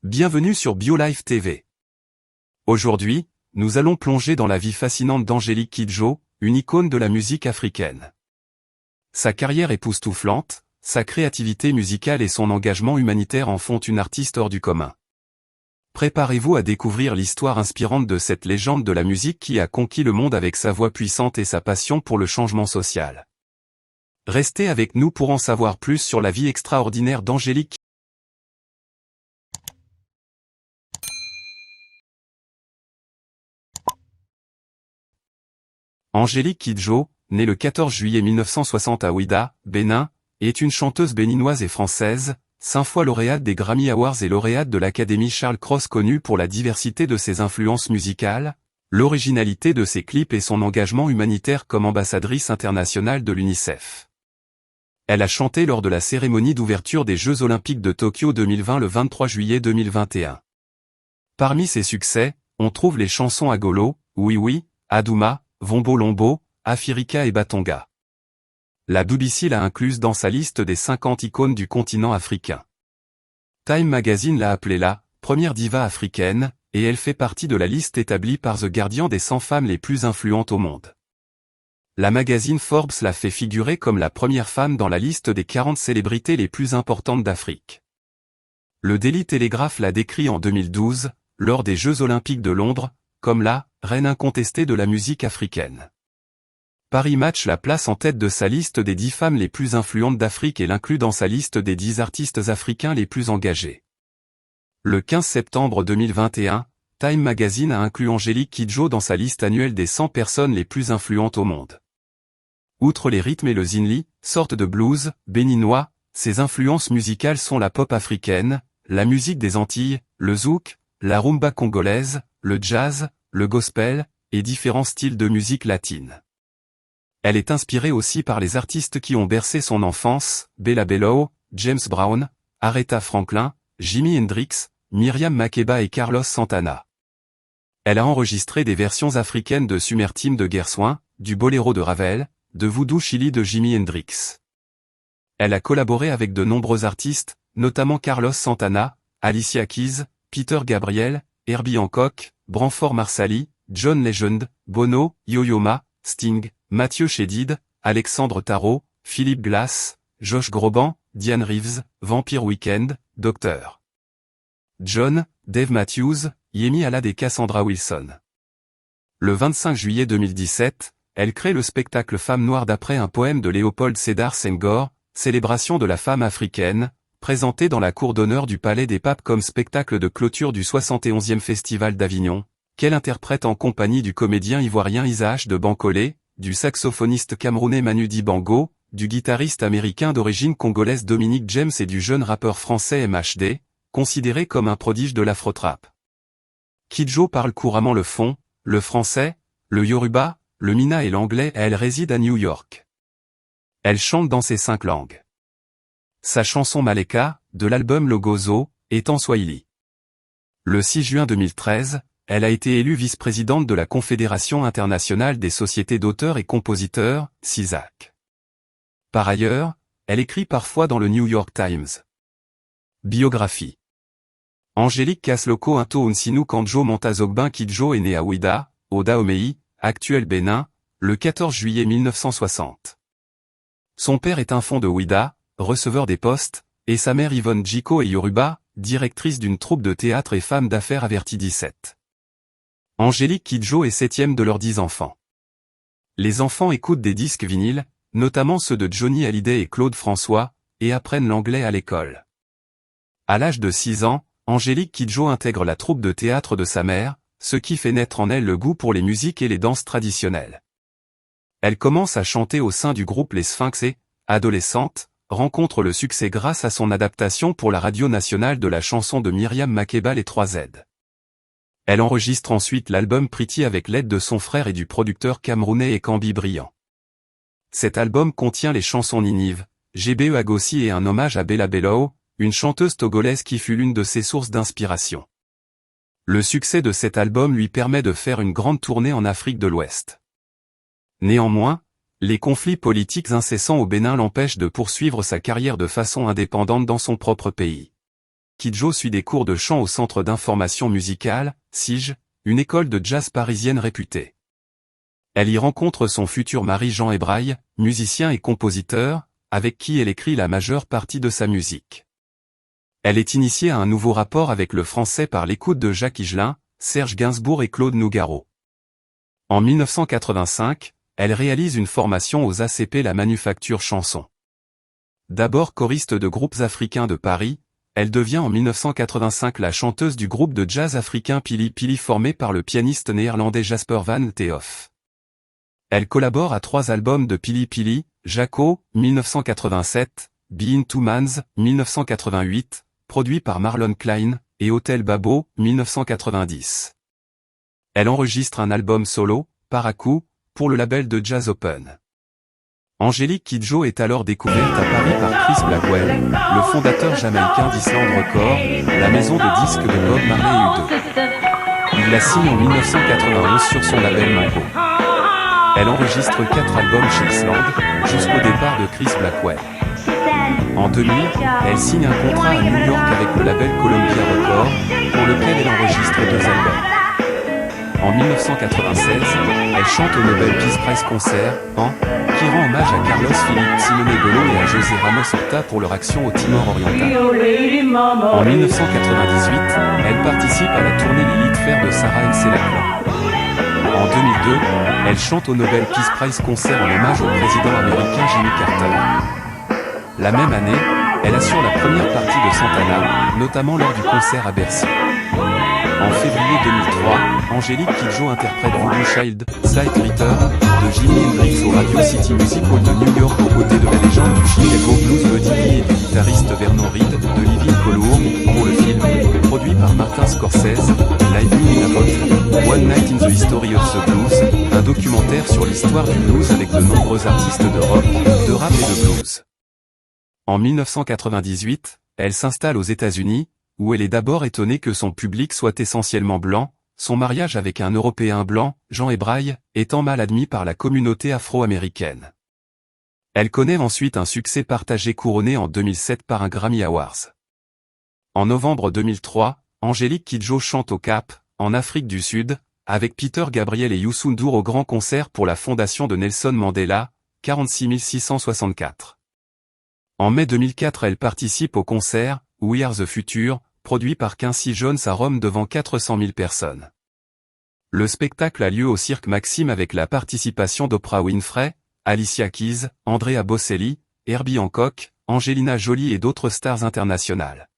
Bienvenue sur BioLife TV. Aujourd'hui, nous allons plonger dans la vie fascinante d'Angélique Kidjo, une icône de la musique africaine. Sa carrière époustouflante, sa créativité musicale et son engagement humanitaire en font une artiste hors du commun. Préparez-vous à découvrir l'histoire inspirante de cette légende de la musique qui a conquis le monde avec sa voix puissante et sa passion pour le changement social. Restez avec nous pour en savoir plus sur la vie extraordinaire d'Angélique. Angélique Kidjo, née le 14 juillet 1960 à Ouidah, Bénin, est une chanteuse béninoise et française, 5 fois lauréate des Grammy Awards et lauréate de l'Académie Charles Cros, connue pour la diversité de ses influences musicales, l'originalité de ses clips et son engagement humanitaire comme ambassadrice internationale de l'UNICEF. Elle a chanté lors de la cérémonie d'ouverture des Jeux Olympiques de Tokyo 2020 le 23 juillet 2021. Parmi ses succès, on trouve les chansons Agolo, Oui Oui, Adouma, Vombo Lombo, Afirika et Batonga. La BBC l'a incluse dans sa liste des 50 icônes du continent africain. Time Magazine l'a appelée la première diva africaine, et elle fait partie de la liste établie par The Guardian des 100 femmes les plus influentes au monde. La magazine Forbes l'a fait figurer comme la première femme dans la liste des 40 célébrités les plus importantes d'Afrique. Le Daily Telegraph l'a décrit en 2012, lors des Jeux Olympiques de Londres, comme la reine incontestée de la musique africaine. Paris Match la place en tête de sa liste des 10 femmes les plus influentes d'Afrique et l'inclut dans sa liste des 10 artistes africains les plus engagés. Le 15 septembre 2021, Time Magazine a inclus Angélique Kidjo dans sa liste annuelle des 100 personnes les plus influentes au monde. Outre les rythmes et le zinli, sorte de blues béninois, ses influences musicales sont la pop africaine, la musique des Antilles, le zouk, la rumba congolaise, le jazz, le gospel, et différents styles de musique latine. Elle est inspirée aussi par les artistes qui ont bercé son enfance, Bella Bello, James Brown, Aretha Franklin, Jimi Hendrix, Myriam Makeba et Carlos Santana. Elle a enregistré des versions africaines de Sumertim de Gershwin, du Boléro de Ravel, de Voodoo Chili de Jimi Hendrix. Elle a collaboré avec de nombreux artistes, notamment Carlos Santana, Alicia Keys, Peter Gabriel, Herbie Hancock, Branford Marsalis, John Legend, Bono, Yo-Yo Ma, Sting, Mathieu Chédid, Alexandre Tarot, Philippe Glass, Josh Groban, Diane Reeves, Vampire Weekend, Dr. John, Dave Matthews, Yemi Alade et Cassandra Wilson. Le 25 juillet 2017, elle crée le spectacle Femme Noire d'après un poème de Léopold Sédar Senghor, célébration de la femme africaine, présenté dans la cour d'honneur du Palais des Papes comme spectacle de clôture du 71e Festival d'Avignon, qu'elle interprète en compagnie du comédien ivoirien Isaac de Bancolé, du saxophoniste camerounais Manu Dibango, du guitariste américain d'origine congolaise Dominique James et du jeune rappeur français MHD, considéré comme un prodige de l'afro-trap. Kidjo parle couramment le fon, le français, le yoruba, le mina et l'anglais et elle réside à New York. Elle chante dans ces 5 langues. Sa chanson Maleka, de l'album Logozo, est en swahili. Le 6 juin 2013, elle a été élue vice-présidente de la Confédération internationale des sociétés d'auteurs et compositeurs, CISAC. Par ailleurs, elle écrit parfois dans le New York Times. Biographie. Angélique Kasloko Into Unsinu Kandjo Montazogbin Kidjo est née à Ouidah, au Dahomey, actuel Bénin, le 14 juillet 1960. Son père est un fond de Ouidah, receveur des postes, et sa mère Yvonne Djiko est Yoruba, directrice d'une troupe de théâtre et femme d'affaires avertie 17. Angélique Kidjo est 7e de leurs 10 enfants. Les enfants écoutent des disques vinyles, notamment ceux de Johnny Hallyday et Claude François, et apprennent l'anglais à l'école. À l'âge de 6 ans, Angélique Kidjo intègre la troupe de théâtre de sa mère, ce qui fait naître en elle le goût pour les musiques et les danses traditionnelles. Elle commence à chanter au sein du groupe Les Sphinx et, adolescente, rencontre le succès grâce à son adaptation pour la radio nationale de la chanson de Myriam Makeba Les 3 Z. Elle enregistre ensuite l'album Pretty avec l'aide de son frère et du producteur camerounais Ekambi Briand. Cet album contient les chansons Ninive, GBE Agossi et un hommage à Bella Bello, une chanteuse togolaise qui fut l'une de ses sources d'inspiration. Le succès de cet album lui permet de faire une grande tournée en Afrique de l'Ouest. Néanmoins, les conflits politiques incessants au Bénin l'empêchent de poursuivre sa carrière de façon indépendante dans son propre pays. Kidjo suit des cours de chant au Centre d'information musicale, CIG, une école de jazz parisienne réputée. Elle y rencontre son futur mari Jean Hébraille, musicien et compositeur, avec qui elle écrit la majeure partie de sa musique. Elle est initiée à un nouveau rapport avec le français par l'écoute de Jacques Higelin, Serge Gainsbourg et Claude Nougaro. En 1985, elle réalise une formation aux ACP La Manufacture Chanson. D'abord choriste de groupes africains de Paris, elle devient en 1985 la chanteuse du groupe de jazz africain Pili Pili formé par le pianiste néerlandais Jasper van 't Hoff. Elle collabore à 3 albums de Pili Pili, Jaco, 1987, Being Two Mans, 1988, produit par Marlon Klein, et Hotel Babo, 1990. Elle enregistre un album solo, Parakou, pour le label de Jazz Open. Angélique Kidjo est alors découverte à Paris par Chris Blackwell, le fondateur jamaïcain d'Island Records, la maison de disques de Bob Marley et U2. Il la signe en 1991 sur son label Mango. Elle enregistre 4 albums chez Island, jusqu'au départ de Chris Blackwell. En 2000, elle signe un contrat à New York avec le label Columbia Records, pour lequel elle enregistre 2 albums. En 1996, elle chante au Nobel Peace Prize Concert, qui rend hommage à Carlos Philippe Simonegolo et à José Ramos Horta pour leur action au Timor oriental. En 1998, elle participe à la tournée Lilith Fair de Sarah Mclachlan. En 2002, elle chante au Nobel Peace Prize Concert en hommage au président américain Jimmy Carter. La même année, elle assure la première partie de Santana, notamment lors du concert à Bercy. En février 2003, Angélique Kidjo interprète Voodoo Child, Sight Return, de Jimi Hendrix au Radio City Music Hall de New York aux côtés de la légende du Chicago Blues Buddy Lee et du guitariste Vernon Reid, de Living Colour, pour le film, produit par Martin Scorsese, Live in About, One Night in the History of the Blues, un documentaire sur l'histoire du blues avec de nombreux artistes de rock, de rap et de blues. En 1998, elle s'installe aux États-Unis, où elle est d'abord étonnée que son public soit essentiellement blanc, son mariage avec un Européen blanc, Jean Hébraille, étant mal admis par la communauté afro-américaine. Elle connaît ensuite un succès partagé couronné en 2007 par un Grammy Awards. En novembre 2003, Angélique Kidjo chante au Cap, en Afrique du Sud, avec Peter Gabriel et Youssou N'Dour au grand concert pour la fondation de Nelson Mandela, 46 664. En mai 2004 elle participe au concert « We Are the Future », produit par Quincy Jones à Rome devant 400 000 personnes. Le spectacle a lieu au Cirque Maxime avec la participation d'Oprah Winfrey, Alicia Keys, Andrea Bocelli, Herbie Hancock, Angelina Jolie et d'autres stars internationales.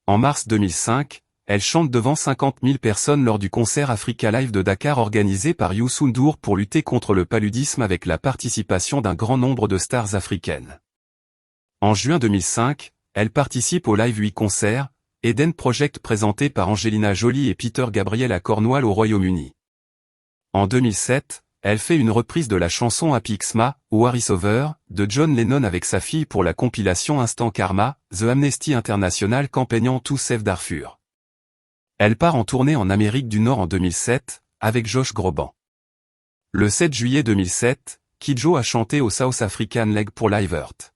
En mars 2005, elle chante devant 50 000 personnes lors du concert Africa Live de Dakar organisé par Youssou N'Dour pour lutter contre le paludisme avec la participation d'un grand nombre de stars africaines. En juin 2005, elle participe au Live 8 concert, Eden Project présenté par Angelina Jolie et Peter Gabriel à Cornwall au Royaume-Uni. En 2007, elle fait une reprise de la chanson Happy Xmas, War is Over, de John Lennon avec sa fille pour la compilation Instant Karma, The Amnesty International Campaign to Save Darfur. Elle part en tournée en Amérique du Nord en 2007, avec Josh Groban. Le 7 juillet 2007, Kidjo a chanté au South African Leg pour Live Earth.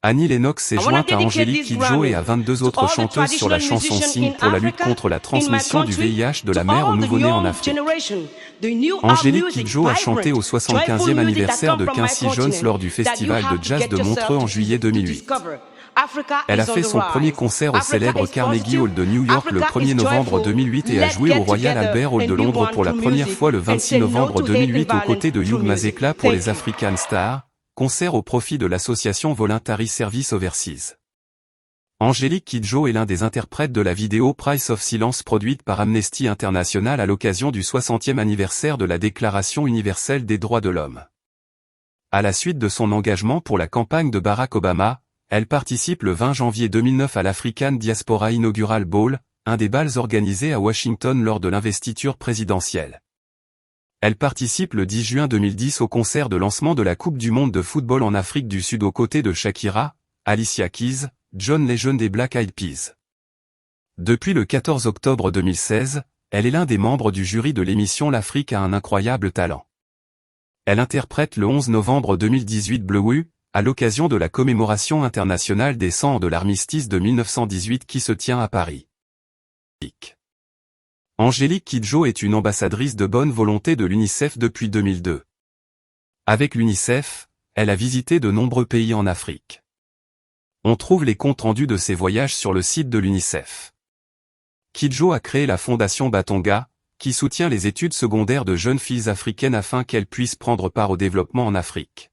Annie Lennox s'est jointe à Angélique Kidjo et à 22 autres chanteuses sur la chanson Sing pour la lutte contre la transmission du VIH de la mère au nouveau-né en Afrique. Angélique Kidjo a chanté au 75e anniversaire de Quincy Jones lors du festival de jazz de Montreux en juillet 2008. Elle a fait son premier concert au célèbre Carnegie Hall de New York le 1er novembre 2008 et a joué au Royal Albert Hall de Londres pour la première fois le 26 novembre 2008 aux côtés de Hugh Masekela pour les African Stars, concert au profit de l'association Voluntary Service Overseas. Angélique Kidjo est l'un des interprètes de la vidéo Price of Silence produite par Amnesty International à l'occasion du 60e anniversaire de la Déclaration universelle des droits de l'homme. À la suite de son engagement pour la campagne de Barack Obama, elle participe le 20 janvier 2009 à l'African Diaspora Inaugural Ball, un des bals organisés à Washington lors de l'investiture présidentielle. Elle participe le 10 juin 2010 au concert de lancement de la Coupe du Monde de football en Afrique du Sud aux côtés de Shakira, Alicia Keys, John Legend et Black Eyed Peas. Depuis le 14 octobre 2016, elle est l'un des membres du jury de l'émission L'Afrique a un incroyable talent. Elle interprète le 11 novembre 2018 Bleu, à l'occasion de la commémoration internationale des 100 ans de l'armistice de 1918 qui se tient à Paris. Angélique Kidjo est une ambassadrice de bonne volonté de l'UNICEF depuis 2002. Avec l'UNICEF, elle a visité de nombreux pays en Afrique. On trouve les comptes rendus de ses voyages sur le site de l'UNICEF. Kidjo a créé la fondation Batonga, qui soutient les études secondaires de jeunes filles africaines afin qu'elles puissent prendre part au développement en Afrique.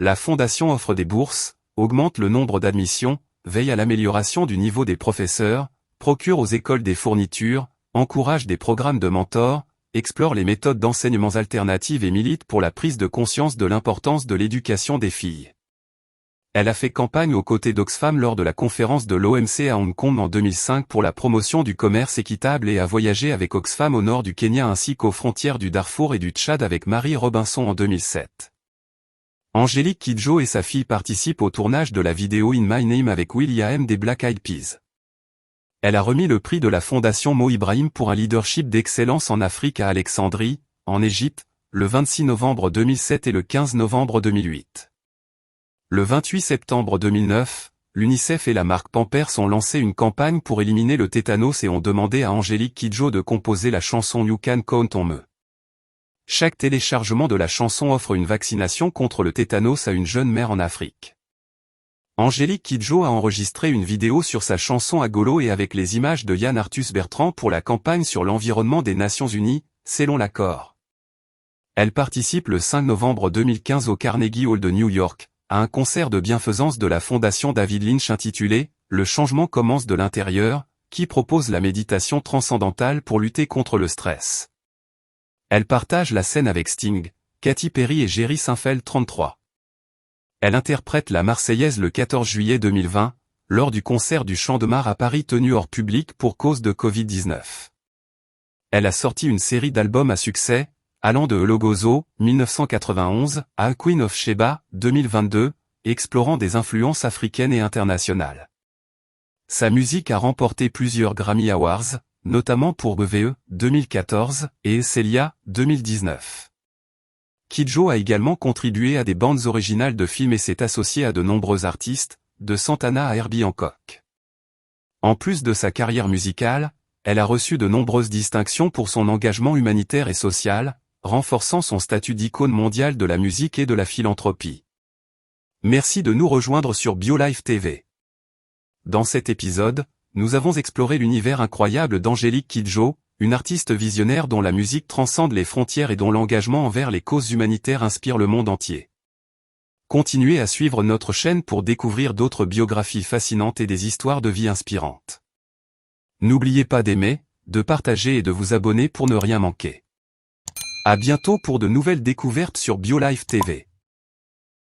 La fondation offre des bourses, augmente le nombre d'admissions, veille à l'amélioration du niveau des professeurs, procure aux écoles des fournitures, encourage des programmes de mentors, explore les méthodes d'enseignement alternatives et milite pour la prise de conscience de l'importance de l'éducation des filles. Elle a fait campagne aux côtés d'Oxfam lors de la conférence de l'OMC à Hong Kong en 2005 pour la promotion du commerce équitable et a voyagé avec Oxfam au nord du Kenya ainsi qu'aux frontières du Darfour et du Tchad avec Marie Robinson en 2007. Angélique Kidjo et sa fille participent au tournage de la vidéo In My Name avec will.i.am des Black Eyed Peas. Elle a remis le prix de la Fondation Mo Ibrahim pour un leadership d'excellence en Afrique à Alexandrie, en Égypte, le 26 novembre 2007 et le 15 novembre 2008. Le 28 septembre 2009, l'UNICEF et la marque Pampers ont lancé une campagne pour éliminer le tétanos et ont demandé à Angélique Kidjo de composer la chanson You Can Count on Me. Chaque téléchargement de la chanson offre une vaccination contre le tétanos à une jeune mère en Afrique. Angélique Kidjo a enregistré une vidéo sur sa chanson à Golo et avec les images de Yann Arthus Bertrand pour la campagne sur l'environnement des Nations Unies, selon l'accord. Elle participe le 5 novembre 2015 au Carnegie Hall de New York, à un concert de bienfaisance de la Fondation David Lynch intitulé « Le changement commence de l'intérieur », qui propose la méditation transcendantale pour lutter contre le stress. Elle partage la scène avec Sting, Katy Perry et Jerry Seinfeld 33. Elle interprète la Marseillaise le 14 juillet 2020, lors du concert du Champ de Mars à Paris tenu hors public pour cause de Covid-19. Elle a sorti une série d'albums à succès, allant de Logozo, 1991, à Queen of Sheba, 2022, explorant des influences africaines et internationales. Sa musique a remporté plusieurs Grammy Awards, notamment pour BVE, 2014, et Celia, 2019. Kidjo a également contribué à des bandes originales de films et s'est associé à de nombreux artistes, de Santana à Herbie Hancock. En plus de sa carrière musicale, elle a reçu de nombreuses distinctions pour son engagement humanitaire et social, renforçant son statut d'icône mondiale de la musique et de la philanthropie. Merci de nous rejoindre sur BioLife TV. Dans cet épisode, nous avons exploré l'univers incroyable d'Angélique Kidjo, une artiste visionnaire dont la musique transcende les frontières et dont l'engagement envers les causes humanitaires inspire le monde entier. Continuez à suivre notre chaîne pour découvrir d'autres biographies fascinantes et des histoires de vie inspirantes. N'oubliez pas d'aimer, de partager et de vous abonner pour ne rien manquer. À bientôt pour de nouvelles découvertes sur BioLife TV.